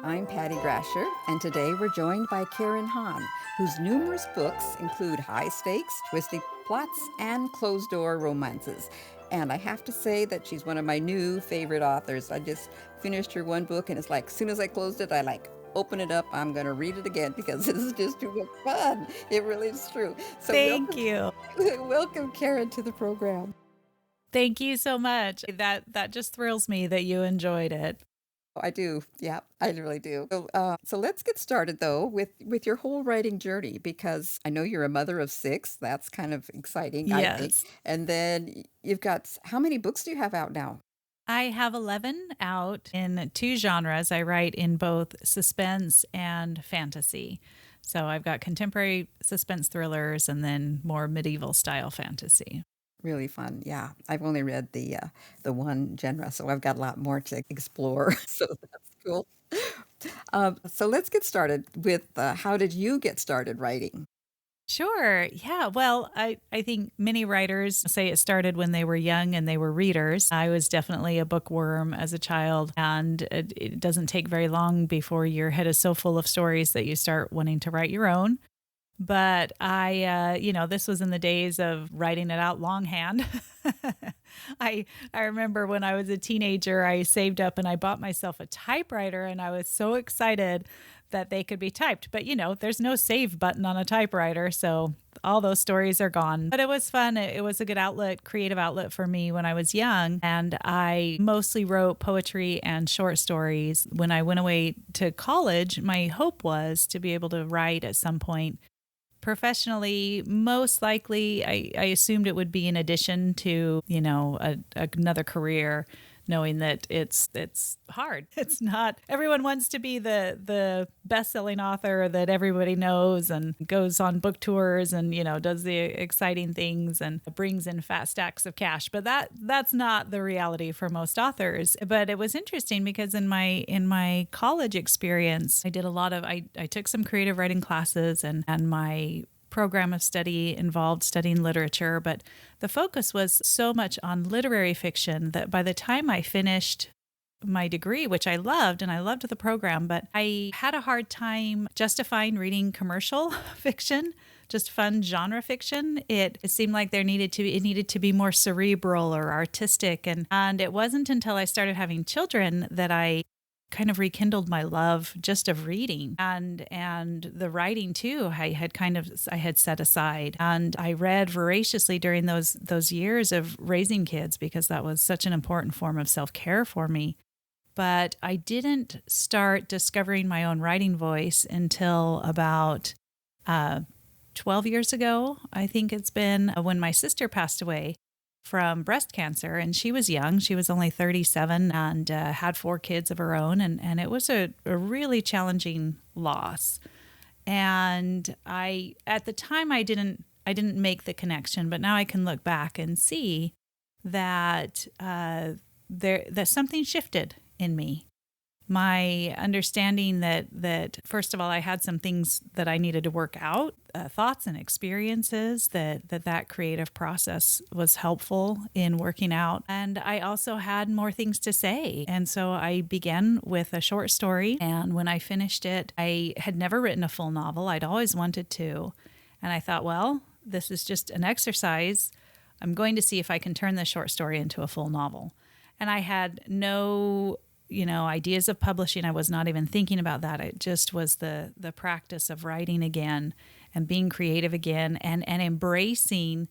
I'm Patty Grasher, and today we're joined by Caren Hahn, whose numerous books include high stakes, twisty plots, and closed door romances. And I have to say that she's one of my new favorite authors. I just finished her one book, and it's like, as soon as I closed it, I open it up. I'm going to read it again because this is just too much fun. It really is true. So Thank welcome, you. welcome, Caren, to the program. Thank you so much. That just thrills me that you enjoyed it. I do. Yeah, I really do. So let's get started though with your whole writing journey because I know you're a mother of six. That's kind of exciting, I think. Yes. And then you've got how many books do you have out now? I have 11 out in two genres. I write in both suspense and fantasy. So I've got contemporary suspense thrillers and then more medieval style fantasy. Really fun. Yeah, I've only read the one genre, so I've got a lot more to explore. So that's cool. So let's get started with how did you get started writing? Sure. Yeah. Well, I think many writers say it started when they were young and they were readers. I was definitely a bookworm as a child, and it doesn't take very long before your head is so full of stories that you start wanting to write your own. But this was in the days of writing it out longhand. I remember when I was a teenager, I saved up and I bought myself a typewriter, and I was so excited that they could be typed. But there's no save button on a typewriter, so all those stories are gone. But it was fun. It was a good outlet, creative outlet for me when I was young, and I mostly wrote poetry and short stories. When I went away to college, my hope was to be able to write at some point professionally. Most likely I assumed it would be in addition to another career, knowing that it's hard. It's not everyone wants to be the best-selling author that everybody knows and goes on book tours and does the exciting things and brings in fat stacks of cash, but that's not the reality for most authors. But it was interesting because in my college experience, I did a lot of I took some creative writing classes, and my program of study involved studying literature, but the focus was so much on literary fiction that by the time I finished my degree, which I loved and I loved the program, but I had a hard time justifying reading commercial fiction, just fun genre fiction. It seemed like it needed to be more cerebral or artistic, and it wasn't until I started having children that I kind of rekindled my love just of reading and the writing too. I had set aside, and I read voraciously during those years of raising kids because that was such an important form of self-care for me. But I didn't start discovering my own writing voice until about 12 years ago. I think it's been when my sister passed away from breast cancer, and she was young. She was only 37 and had 4 kids of her own, and it was a really challenging loss. And at the time, I didn't make the connection, but now I can look back and see that that something shifted in me. My understanding that first of all, I had some things that I needed to work out, thoughts and experiences that creative process was helpful in working out. And I also had more things to say. And so I began with a short story. And when I finished it, I had never written a full novel. I'd always wanted to. And I thought, well, this is just an exercise. I'm going to see if I can turn this short story into a full novel. And I had no ideas of publishing. I was not even thinking about that. It just was the practice of writing again and being creative again and embracing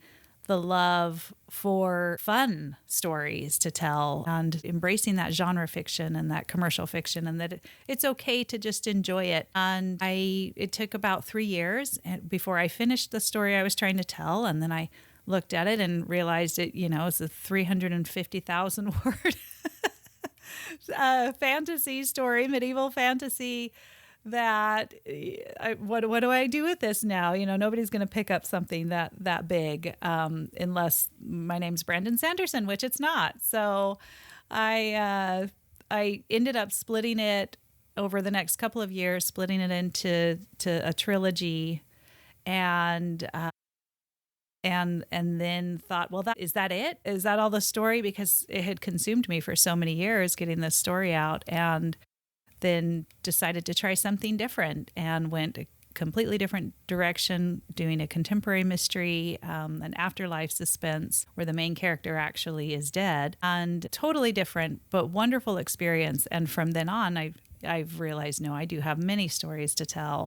the love for fun stories to tell and embracing that genre fiction and that commercial fiction, and that it's okay to just enjoy it. And it took about 3 years before I finished the story I was trying to tell. And then I looked at it and realized it's a 350,000 word fantasy story, medieval fantasy, that what do I do with this now? Nobody's going to pick up something that big unless my name's Brandon Sanderson, which it's not. So I ended up splitting it over the next couple of years, splitting it into a trilogy, and then thought, well, is that it? Is that all the story? Because it had consumed me for so many years getting this story out. And then decided to try something different and went a completely different direction, doing a contemporary mystery, an afterlife suspense where the main character actually is dead, and totally different but wonderful experience. And from then on, I've realized, no, I do have many stories to tell.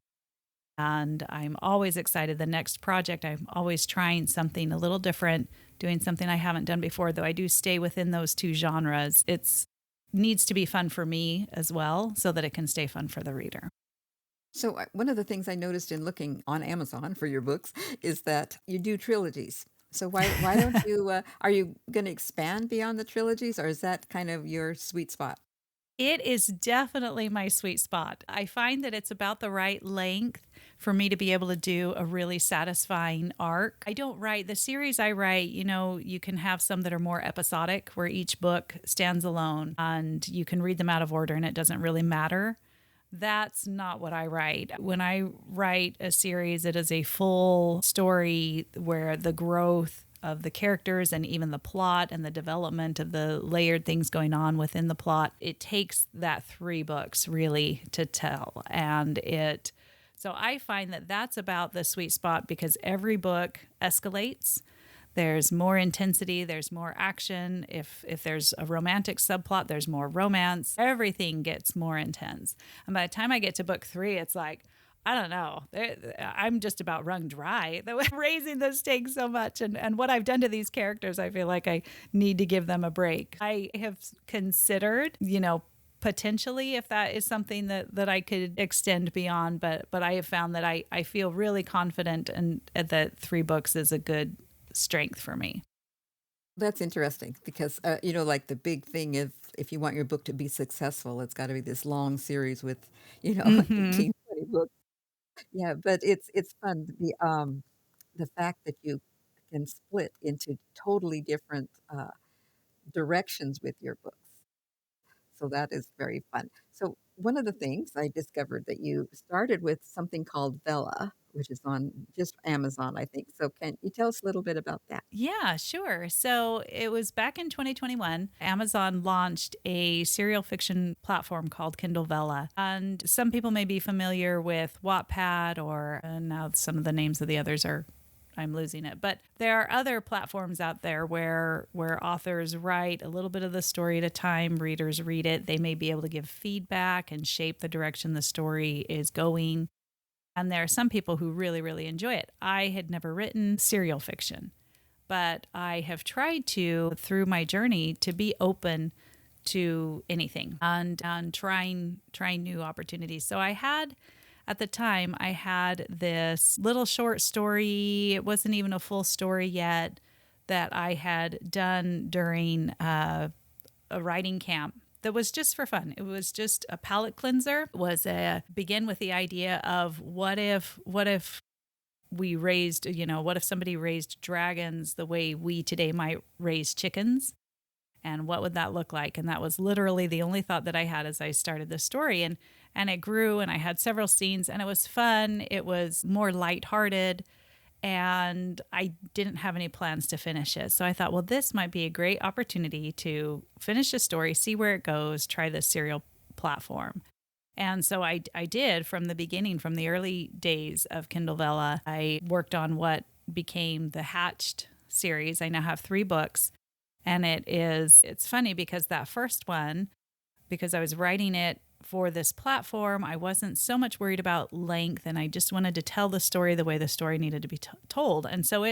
And I'm always excited. The next project, I'm always trying something a little different, doing something I haven't done before, though I do stay within those two genres. It's needs to be fun for me as well so that it can stay fun for the reader. So, one of the things I noticed in looking on Amazon for your books is that you do trilogies. So why don't you are you going to expand beyond the trilogies, or is that kind of your sweet spot? It is definitely my sweet spot. I find that it's about the right length for me to be able to do a really satisfying arc. I don't write the series I write, you can have some that are more episodic where each book stands alone and you can read them out of order and it doesn't really matter. That's not what I write. When I write a series, it is a full story where the growth of the characters and even the plot and the development of the layered things going on within the plot, it takes that 3 books really to tell. So I find that that's about the sweet spot because every book escalates. There's more intensity, there's more action. If there's a romantic subplot, there's more romance. Everything gets more intense. And by the time I get to book 3, it's like, I don't know. I'm just about wrung dry. Raising the stakes so much. And what I've done to these characters, I feel like I need to give them a break. I have considered, potentially if that is something that I could extend beyond, but I have found that I feel really confident and that 3 books is a good strength for me. That's interesting because like the big thing is if you want your book to be successful, it's got to be this long series with, Hmm. 18, 20 books. Yeah, but it's fun the fact that you can split into totally different directions with your books. So that is very fun. So one of the things I discovered that you started with something called Vella, which is on just Amazon, I think. So can you tell us a little bit about that? Yeah, sure. So it was back in 2021. Amazon launched a serial fiction platform called Kindle Vella. And some people may be familiar with Wattpad or now some of the names of the others are I'm losing it. But there are other platforms out there where authors write a little bit of the story at a time, readers read it. They may be able to give feedback and shape the direction the story is going. And there are some people who really, really enjoy it. I had never written serial fiction, but I have tried to, through my journey, to be open to anything and trying new opportunities. So at the time, I had this little short story. It wasn't even a full story yet that I had done during a writing camp that was just for fun. It was just a palate cleanser. It was begin with the idea of what if we raised, what if somebody raised dragons the way we today might raise chickens? And what would that look like? And that was literally the only thought that I had as I started the story. And it grew and I had several scenes and it was fun. It was more lighthearted and I didn't have any plans to finish it. So I thought, well, this might be a great opportunity to finish the story, see where it goes, try this serial platform. And so I did from the beginning, from the early days of Kindle Vella. I worked on what became the Hatched series. I now have 3 books. And it's funny because that first one, because I was writing it for this platform, I wasn't so much worried about length and I just wanted to tell the story the way the story needed to be told. And so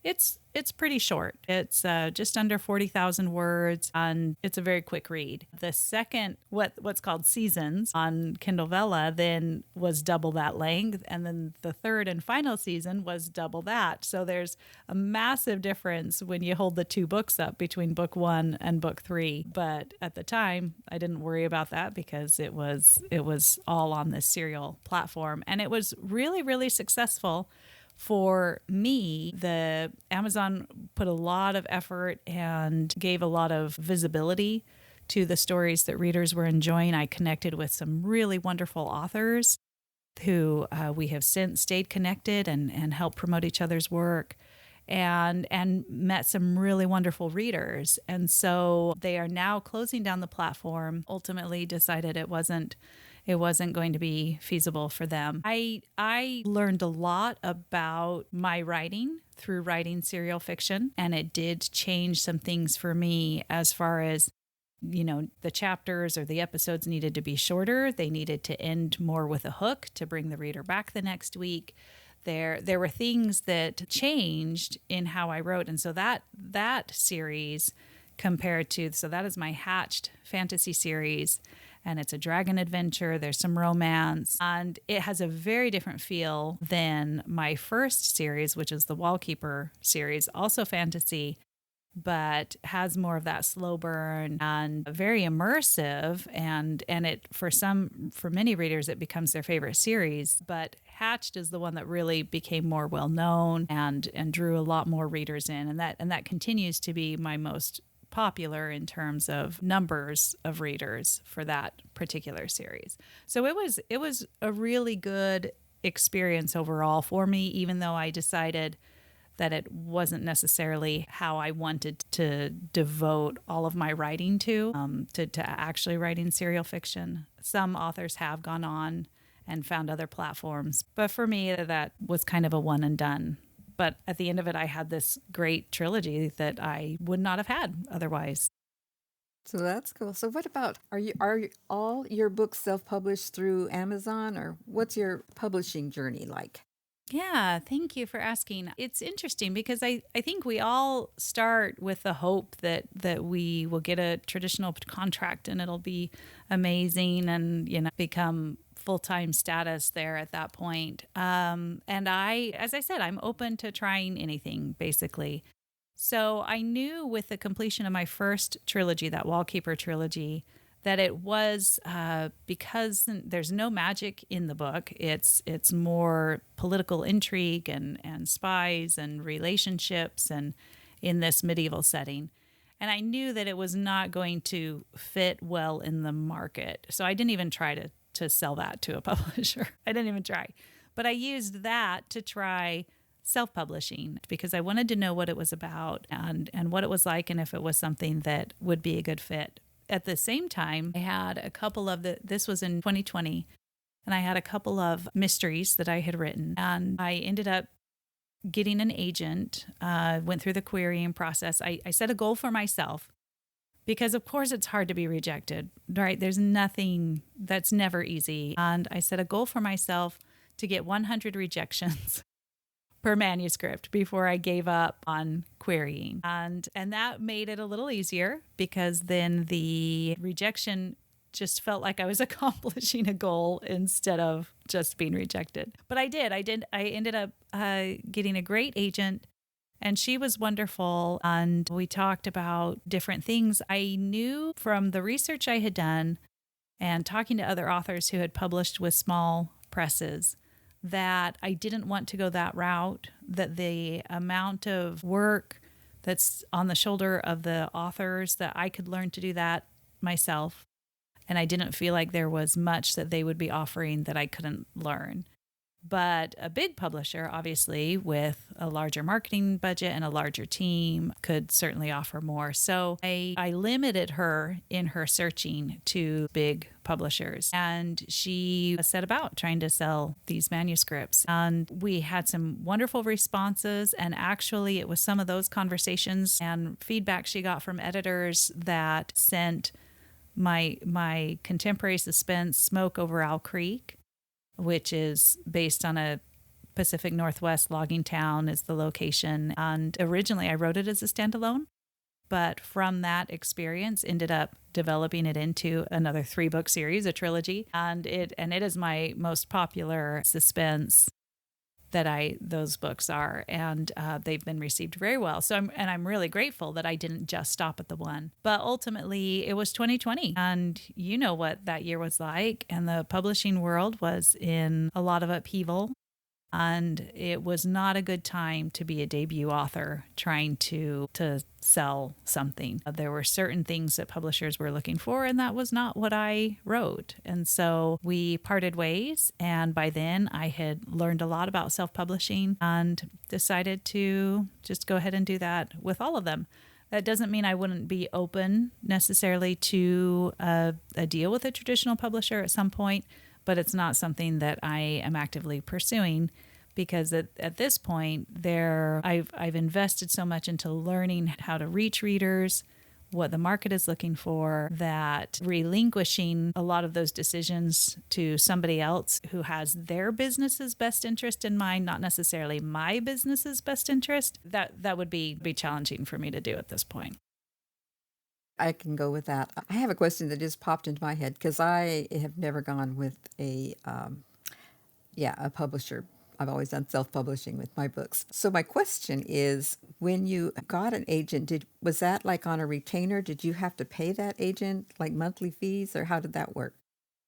it's pretty short. It's just under 40,000 words and it's a very quick read. The second, what's called Seasons on Kindle Vella then was double that length. And then the third and final season was double that. So there's a massive difference when you hold the 2 books up between book 1 and book 3. But at the time, I didn't worry about that because it was all on this serial platform. And it was really, really successful. For me, the Amazon put a lot of effort and gave a lot of visibility to the stories that readers were enjoying. I connected with some really wonderful authors who we have since stayed connected and helped promote each other's work. and met some really wonderful readers. And so they are now closing down the platform. Ultimately decided it wasn't going to be feasible for them. I learned a lot about my writing through writing serial fiction, and it did change some things for me as far as, the chapters or the episodes needed to be shorter. They needed to end more with a hook to bring the reader back the next week. There were things that changed in how I wrote. And so that series so that is my Hatched fantasy series, and it's a dragon adventure. There's some romance, and it has a very different feel than my first series, which is the Wallkeeper series, also fantasy, but has more of that slow burn and very immersive. And it for many readers, it becomes their favorite series. But Hatched is the one that really became more well known and drew a lot more readers in, and that continues to be my most popular in terms of numbers of readers for that particular series. So it was a really good experience overall for me, even though I decided that it wasn't necessarily how I wanted to devote all of my writing to actually writing serial fiction. Some authors have gone on and found other platforms, but for me, that was kind of a one and done. But at the end of it, I had this great trilogy that I would not have had otherwise. So that's cool. So what about, are all your books self-published through Amazon, or what's your publishing journey like? Yeah, thank you for asking. It's interesting because I think we all start with the hope that we will get a traditional contract and it'll be amazing and, become full-time status there at that point. And as I said, I'm open to trying anything, basically. So I knew with the completion of my first trilogy, that Wallkeeper trilogy, that it was because there's no magic in the book. It's more political intrigue and spies and relationships and in this medieval setting. And I knew that it was not going to fit well in the market. So I didn't even try to sell that to a publisher. I didn't even try. But I used that to try self-publishing because I wanted to know what it was about and what it was like and if it was something that would be a good fit. At the same time, I had a couple of this was in 2020, and I had a couple of mysteries that I had written, and I ended up getting an agent, went through the querying process. I set a goal for myself because, of course, it's hard to be rejected, right? There's nothing that's never easy. And I set a goal for myself to get 100 rejections per manuscript before I gave up on querying. And that made it a little easier because then the rejection just felt like I was accomplishing a goal instead of just being rejected. But I did. I ended up getting a great agent, and she was wonderful. And we talked about different things. I knew from the research I had done and talking to other authors who had published with small presses that I didn't want to go that route, that the amount of work that's on the shoulder of the authors, that I could learn to do that myself. And I didn't feel like there was much that they would be offering that I couldn't learn. But a big publisher, obviously, with a larger marketing budget and a larger team, could certainly offer more. So I limited her in her searching to big publishers. And she set about trying to sell these manuscripts. And we had some wonderful responses. And actually, it was some of those conversations and feedback she got from editors that sent my contemporary suspense, Smoke Over Owl Creek, which is based on a Pacific Northwest logging town, is the location. And originally I wrote it as a standalone, but from that experience ended up developing it into another 3-book series, a trilogy. And it is my most popular suspense those books are, and they've been received very well. So I'm really grateful that I didn't just stop at the one. But ultimately, it was 2020, and you know what that year was like, and the publishing world was in a lot of upheaval. And it was not a good time to be a debut author trying to sell something. There were certain things that publishers were looking for, and that was not what I wrote. And so we parted ways. And by then, I had learned a lot about self publishing and decided to just go ahead and do that with all of them. That doesn't mean I wouldn't be open necessarily to a deal with a traditional publisher at some point, but it's not something that I am actively pursuing because at this point I've invested so much into learning how to reach readers, what the market is looking for, that relinquishing a lot of those decisions to somebody else who has their business's best interest in mind, not necessarily my business's best interest, that would be challenging for me to do at this point. I can go with that. I have a question that just popped into my head because I have never gone with a publisher. I've always done self-publishing with my books. So my question is, when you got an agent, was that like on a retainer? Did you have to pay that agent like monthly fees, or how did that work?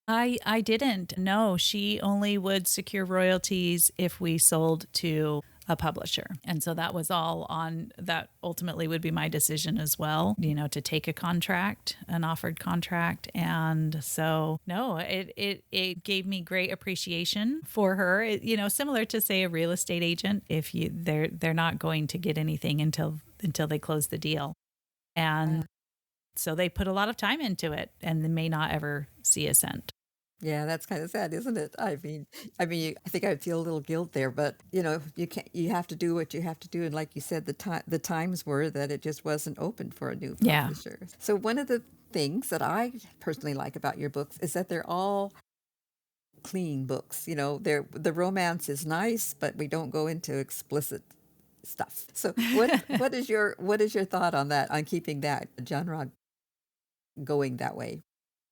I didn't. No, she only would secure royalties if we sold to a publisher. And so that was all on that ultimately would be my decision as well, to take a contract, an offered contract. And so no, it gave me great appreciation for her. Similar to say a real estate agent, if they're not going to get anything until they close the deal. And so they put a lot of time into it and they may not ever see a cent. Yeah, that's kind of sad, isn't it? I think I'd feel a little guilt there, but you can't. You have to do what you have to do, and like you said, the times were that it just wasn't open for a new Yeah. publisher. So one of the things that I personally like about your books is that they're all clean books. The romance is nice, but we don't go into explicit stuff. So what is your thought on that, on keeping that genre going that way?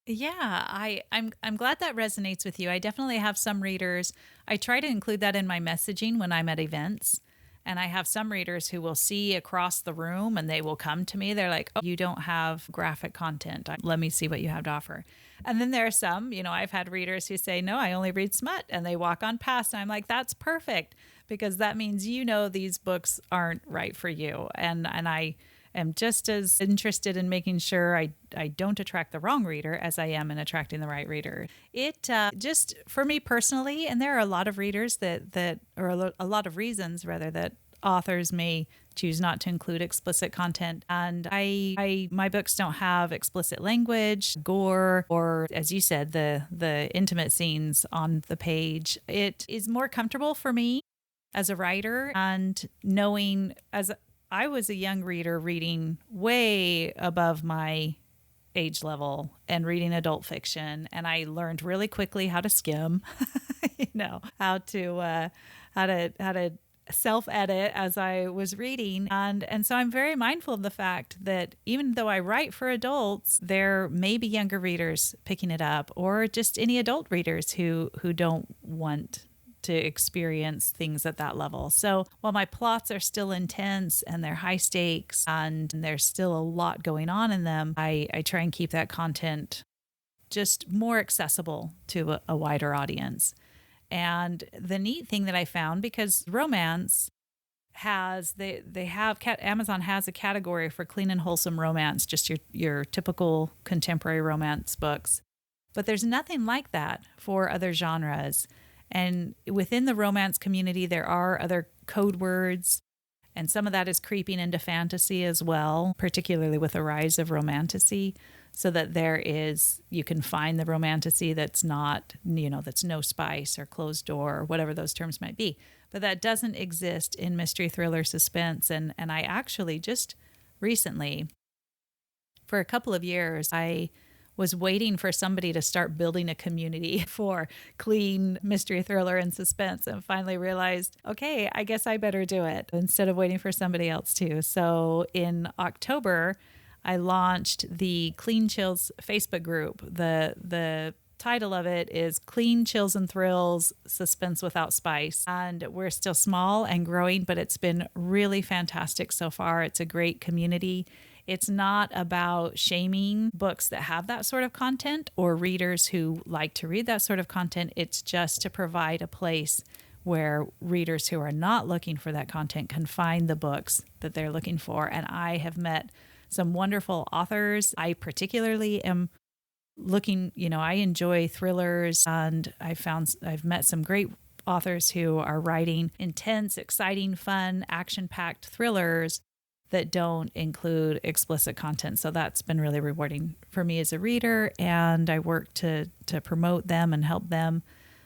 Yeah, I'm glad that resonates with you. I definitely have some readers. I try to include that in my messaging when I'm at events. And I have some readers who will see across the room and they will come to me. They're like, "Oh, you don't have graphic content. Let me see what you have to offer." And then there are some, I've had readers who say, "No, I only read smut." And they walk on past. And I'm like, "That's perfect," because that means these books aren't right for you. And I am just as interested in making sure I don't attract the wrong reader as I am in attracting the right reader. It just for me personally, and there are a lot of readers or a lot of reasons rather that authors may choose not to include explicit content. And my books don't have explicit language, gore, or as you said, the intimate scenes on the page. It is more comfortable for me as a writer, and knowing as I was a young reader reading way above my age level and reading adult fiction, and I learned really quickly how to skim, how to self-edit as I was reading, and so I'm very mindful of the fact that even though I write for adults, there may be younger readers picking it up, or just any adult readers who don't want to experience things at that level. So while my plots are still intense and they're high stakes and there's still a lot going on in them, I try and keep that content just more accessible to a wider audience. And the neat thing that I found, because romance has Amazon has a category for clean and wholesome romance, just your typical contemporary romance books, but there's nothing like that for other genres. And within the romance community, there are other code words, and some of that is creeping into fantasy as well, particularly with the rise of romantasy, so that you can find the romantasy that's not, that's no spice or closed door or whatever those terms might be. But that doesn't exist in mystery, thriller, suspense. And I actually just recently, for a couple of years, I was waiting for somebody to start building a community for clean mystery, thriller, and suspense, and finally realized, okay, I guess I better do it instead of waiting for somebody else to. So in October, I launched the Clean Chills Facebook group. The title of it is Clean Chills and Thrills, Suspense Without Spice. And we're still small and growing, but it's been really fantastic so far. It's a great community. It's not about shaming books that have that sort of content or readers who like to read that sort of content. It's just to provide a place where readers who are not looking for that content can find the books that they're looking for. And I have met some wonderful authors. I particularly am looking, I enjoy thrillers, and I've met some great authors who are writing intense, exciting, fun, action-packed thrillers that don't include explicit content. So that's been really rewarding for me as a reader, and I work to promote them and help them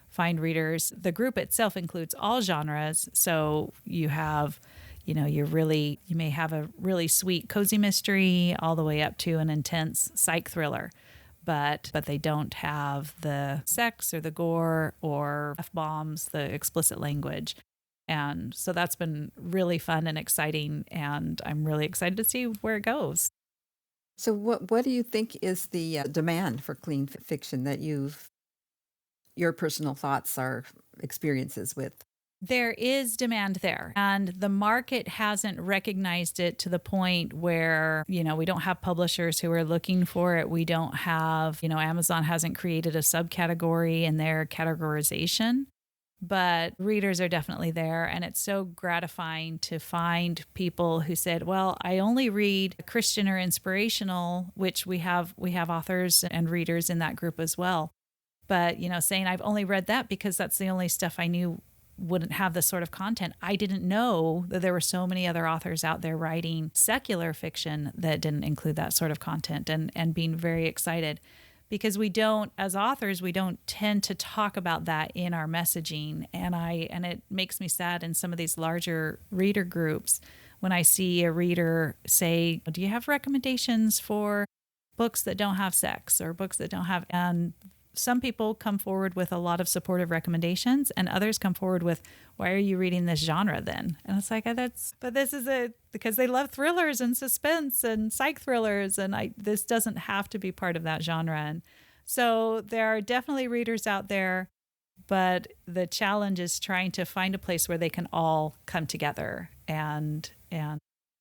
find readers. The group itself includes all genres. So you have, you may have a really sweet cozy mystery all the way up to an intense psych thriller. But they don't have the sex or the gore or F-bombs, the explicit language. And so that's been really fun and exciting, and I'm really excited to see where it goes. So what do you think is the demand for clean fiction that your personal thoughts or experiences with? There is demand there, and the market hasn't recognized it to the point where, we don't have publishers who are looking for it. We don't have, Amazon hasn't created a subcategory in their categorization, but readers are definitely there. And it's so gratifying to find people who said, well, I only read Christian or inspirational, which we have authors and readers in that group as well. But, saying I've only read that because that's the only stuff I knew wouldn't have this sort of content. I didn't know that there were so many other authors out there writing secular fiction that didn't include that sort of content, and being very excited, because as authors, we don't tend to talk about that in our messaging. And it makes me sad in some of these larger reader groups when I see a reader say, do you have recommendations for books that don't have sex or books that don't have, and some people come forward with a lot of supportive recommendations, and others come forward with, why are you reading this genre then? And it's like, but this is because they love thrillers and suspense and psych thrillers, and this doesn't have to be part of that genre. And so there are definitely readers out there, but the challenge is trying to find a place where they can all come together and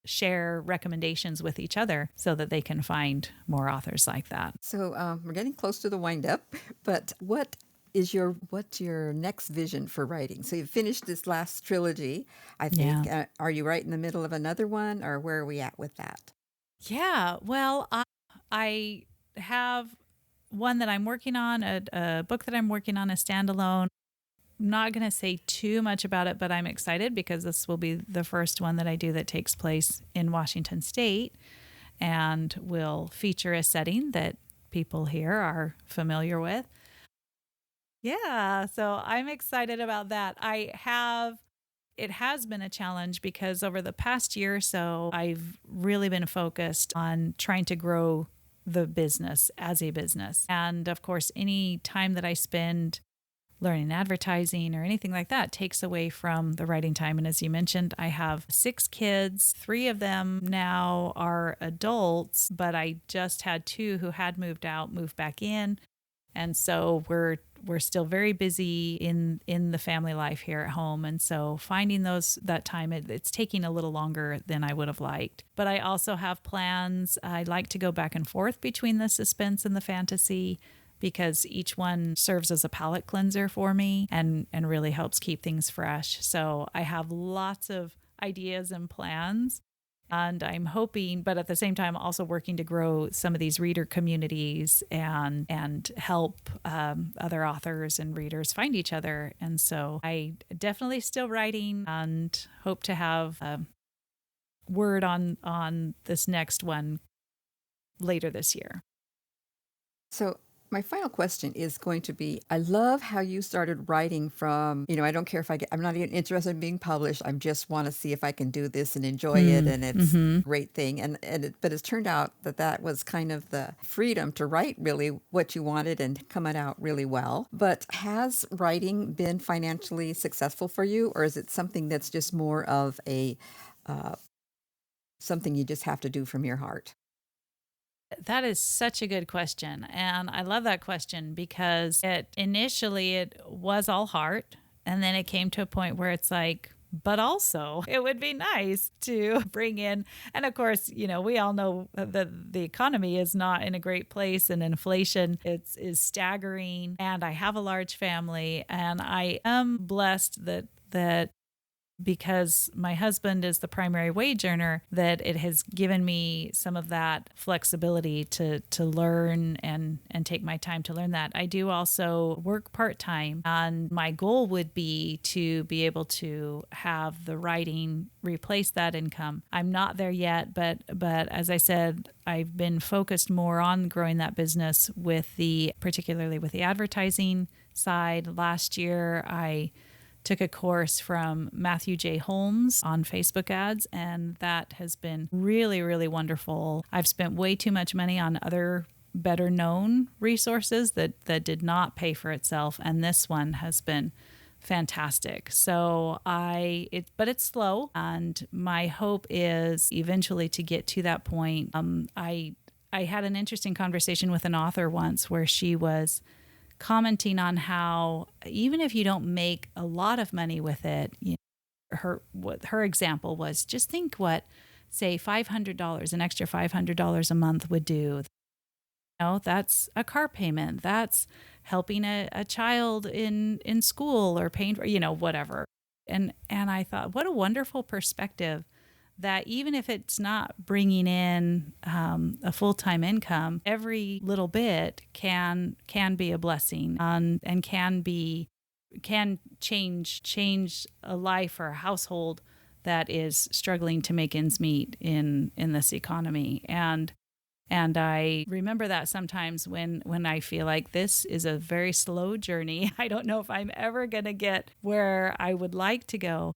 share recommendations with each other so that they can find more authors like that. So we're getting close to the wind up, but what's your next vision for writing? So you've finished this last trilogy, I think. Yeah. Are you right in the middle of another one, or where are we at with that? Yeah. Well, I have one that I'm working on, a book that I'm working on, a standalone. I'm not going to say too much about it, but I'm excited because this will be the first one that I do that takes place in Washington State, and will feature a setting that people here are familiar with. Yeah, so I'm excited about that. It has been a challenge because over the past year or so, I've really been focused on trying to grow the business as a business. And of course, any time that I spend learning advertising or anything like that takes away from the writing time. And as you mentioned, I have 6 kids. 3 of them now are adults, but I just had 2 who had moved back in. And so we're still very busy in the family life here at home. And so finding that time, it's taking a little longer than I would have liked. But I also have plans. I like to go back and forth between the suspense and the fantasy, because each one serves as a palate cleanser for me and really helps keep things fresh. So I have lots of ideas and plans, and I'm hoping, but at the same time, also working to grow some of these reader communities and help other authors and readers find each other. And so I definitely still writing, and hope to have word on this next one later this year. So my final question is going to be, I love how you started writing from, I don't care if I'm not even interested in being published. I just want to see if I can do this and enjoy it. And it's a great thing. But it's turned out that was kind of the freedom to write really what you wanted and come out really well. But has writing been financially successful for you, or is it something that's just more of something you just have to do from your heart? That is such a good question. And I love that question because initially it was all heart. And then it came to a point where it's like but also it would be nice to bring in, and of course, we all know that the economy is not in a great place and inflation is staggering. And I have a large family, and I am blessed that because my husband is the primary wage earner, that it has given me some of that flexibility to learn and take my time to learn that. I do also work part-time, and my goal would be to be able to have the writing replace that income. I'm not there yet, but as I said, I've been focused more on growing that business particularly with the advertising side. Last year, I took a course from Matthew J. Holmes on Facebook ads, and that has been really, really wonderful. I've spent way too much money on other better known resources that did not pay for itself, and this one has been fantastic. So but it's slow, and my hope is eventually to get to that point. I had an interesting conversation with an author once where she was commenting on how even if you don't make a lot of money with it, her example was, just think what, say, $500, an extra $500 a month would do. That's a car payment. That's helping a child in school or paying for, whatever. And I thought, what a wonderful perspective, that even if it's not bringing in a full-time income, every little bit can be a blessing, and can change a life or a household that is struggling to make ends meet in this economy. And I remember that sometimes when I feel like this is a very slow journey. I don't know if I'm ever going to get where I would like to go,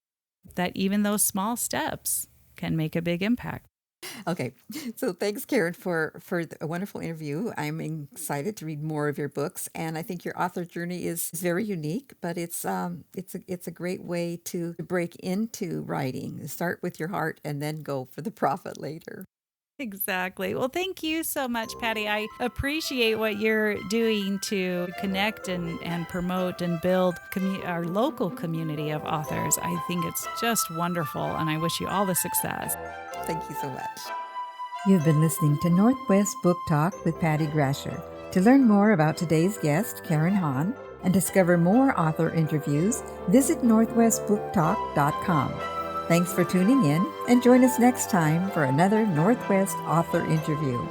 that even those small steps can make a big impact. Okay, so thanks, Caren, for a wonderful interview. I'm excited to read more of your books, and I think your author journey is very unique. But it's a great way to break into writing. Start with your heart, and then go for the profit later. Exactly. Well, thank you so much, Patty. I appreciate what you're doing to connect and promote and build our local community of authors. I think it's just wonderful, and I wish you all the success. Thank you so much. You've been listening to Northwest Book Talk with Patty Grasher. To learn more about today's guest, Caren Hahn, and discover more author interviews, visit northwestbooktalk.com. Thanks for tuning in, and join us next time for another Northwest author interview.